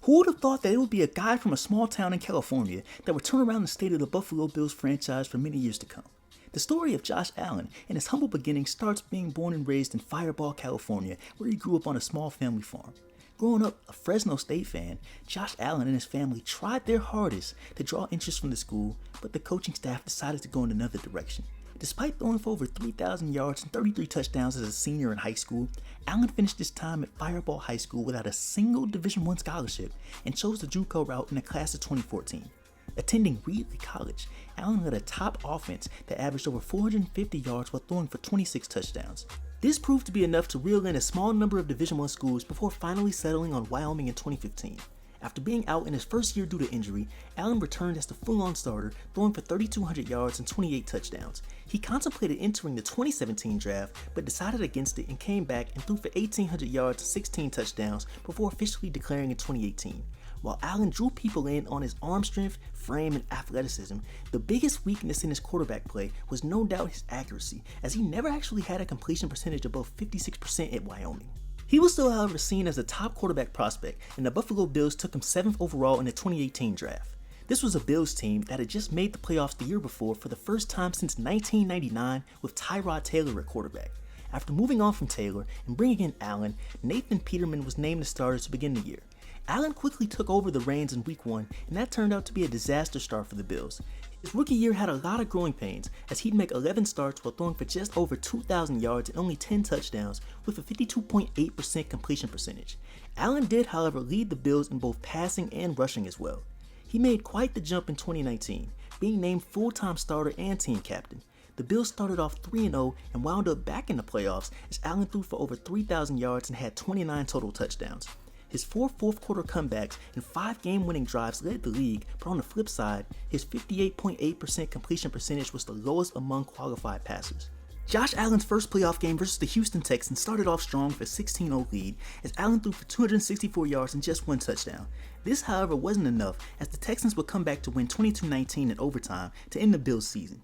Who would have thought that it would be a guy from a small town in California that would turn around the state of the Buffalo Bills franchise for many years to come? The story of Josh Allen and his humble beginnings starts being born and raised in Fireball, California, where he grew up on a small family farm. Growing up a Fresno State fan, Josh Allen and his family tried their hardest to draw interest from the school, but the coaching staff decided to go in another direction. Despite throwing for over 3,000 yards and 33 touchdowns as a senior in high school, Allen finished his time at Fireball High School without a single Division I scholarship and chose the JUCO route in the class of 2014. Attending Reedley College, Allen led a top offense that averaged over 450 yards while throwing for 26 touchdowns. This proved to be enough to reel in a small number of Division I schools before finally settling on Wyoming in 2015. After being out in his first year due to injury, Allen returned as the full-on starter, throwing for 3,200 yards and 28 touchdowns. He contemplated entering the 2017 draft, but decided against it and came back and threw for 1,800 yards and 16 touchdowns before officially declaring in 2018. While Allen drew people in on his arm strength, frame, and athleticism, the biggest weakness in his quarterback play was no doubt his accuracy, as he never actually had a completion percentage above 56% at Wyoming. He was still, however, seen as a top quarterback prospect, and the Buffalo Bills took him 7th overall in the 2018 draft. This was a Bills team that had just made the playoffs the year before for the first time since 1999 with Tyrod Taylor at quarterback. After moving on from Taylor and bringing in Allen, Nathan Peterman was named the starter to begin the year. Allen quickly took over the reins in week 1, and that turned out to be a disaster start for the Bills. His rookie year had a lot of growing pains, as he'd make 11 starts while throwing for just over 2,000 yards and only 10 touchdowns with a 52.8% completion percentage. Allen did, however, lead the Bills in both passing and rushing as well. He made quite the jump in 2019, being named full-time starter and team captain. The Bills started off 3-0 and wound up back in the playoffs as Allen threw for over 3,000 yards and had 29 total touchdowns. His 4 fourth-quarter comebacks and 5 game-winning drives led the league, but on the flip side, his 58.8% completion percentage was the lowest among qualified passers. Josh Allen's first playoff game versus the Houston Texans started off strong with a 16-0 lead, as Allen threw for 264 yards and just 1 touchdown. This, however, wasn't enough, as the Texans would come back to win 22-19 in overtime to end the Bills' season.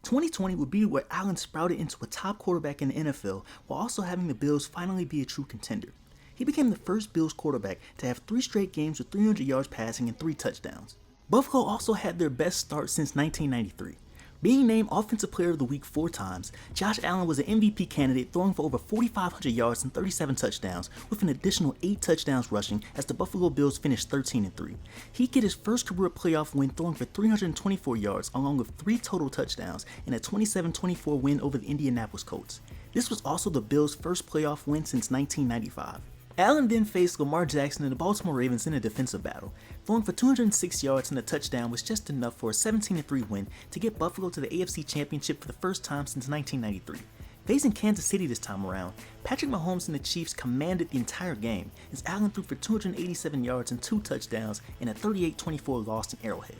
2020 would be where Allen sprouted into a top quarterback in the NFL, while also having the Bills finally be a true contender. He became the first Bills quarterback to have 3 straight games with 300 yards passing and 3 touchdowns. Buffalo also had their best start since 1993. Being named Offensive Player of the Week 4 times, Josh Allen was an MVP candidate, throwing for over 4,500 yards and 37 touchdowns, with an additional 8 touchdowns rushing as the Buffalo Bills finished 13-3. He'd get his first career playoff win throwing for 324 yards, along with 3 total touchdowns and a 27-24 win over the Indianapolis Colts. This was also the Bills' first playoff win since 1995. Allen then faced Lamar Jackson and the Baltimore Ravens in a defensive battle. Throwing for 206 yards and a touchdown was just enough for a 17-3 win to get Buffalo to the AFC Championship for the first time since 1993. Facing Kansas City this time around, Patrick Mahomes and the Chiefs commanded the entire game as Allen threw for 287 yards and 2 touchdowns in a 38-24 loss in Arrowhead.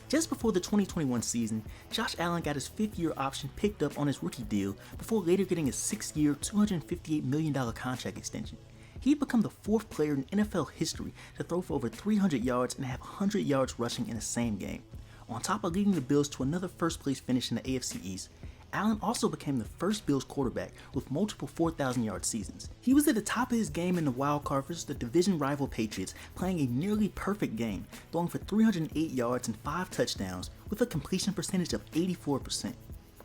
Just before the 2021 season, Josh Allen got his 5th-year option picked up on his rookie deal before later getting a 6-year, $258 million contract extension. He'd become the 4th player in NFL history to throw for over 300 yards and have 100 yards rushing in the same game. On top of leading the Bills to another first-place finish in the AFC East, Allen also became the first Bills quarterback with multiple 4,000-yard seasons. He was at the top of his game in the wild card versus the division rival Patriots, playing a nearly perfect game, throwing for 308 yards and 5 touchdowns with a completion percentage of 84%.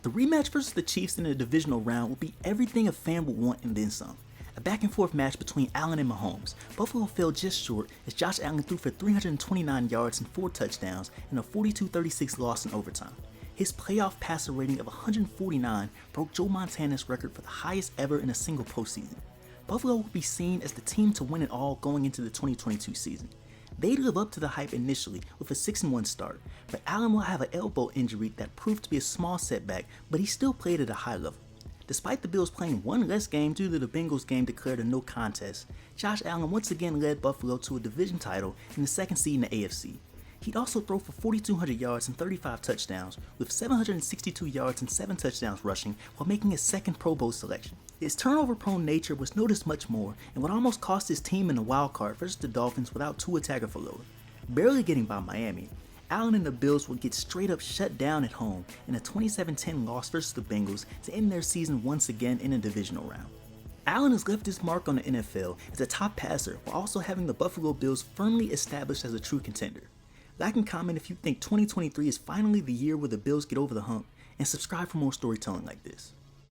The rematch versus the Chiefs in the divisional round would be everything a fan would want and then some. A back-and-forth match between Allen and Mahomes. Buffalo fell just short as Josh Allen threw for 329 yards and 4 touchdowns in a 42-36 loss in overtime. His playoff passer rating of 149 broke Joe Montana's record for the highest ever in a single postseason. Buffalo would be seen as the team to win it all going into the 2022 season. They'd live up to the hype initially with a 6-1 start, but Allen will have an elbow injury that proved to be a small setback, but he still played at a high level. Despite the Bills playing 1 less game due to the Bengals game declared a no contest, Josh Allen once again led Buffalo to a division title and the 2nd seed in the AFC. He'd also throw for 4,200 yards and 35 touchdowns, with 762 yards and 7 touchdowns rushing while making his 2nd Pro Bowl selection. His turnover-prone nature was noticed much more and would almost cost his team in the wild card versus the Dolphins without Tua Tagovailoa. Barely getting by Miami, Allen and the Bills would get straight up shut down at home in a 27-10 loss versus the Bengals to end their season once again in a divisional round. Allen has left his mark on the NFL as a top passer while also having the Buffalo Bills firmly established as a true contender. Like and comment if you think 2023 is finally the year where the Bills get over the hump, and subscribe for more storytelling like this.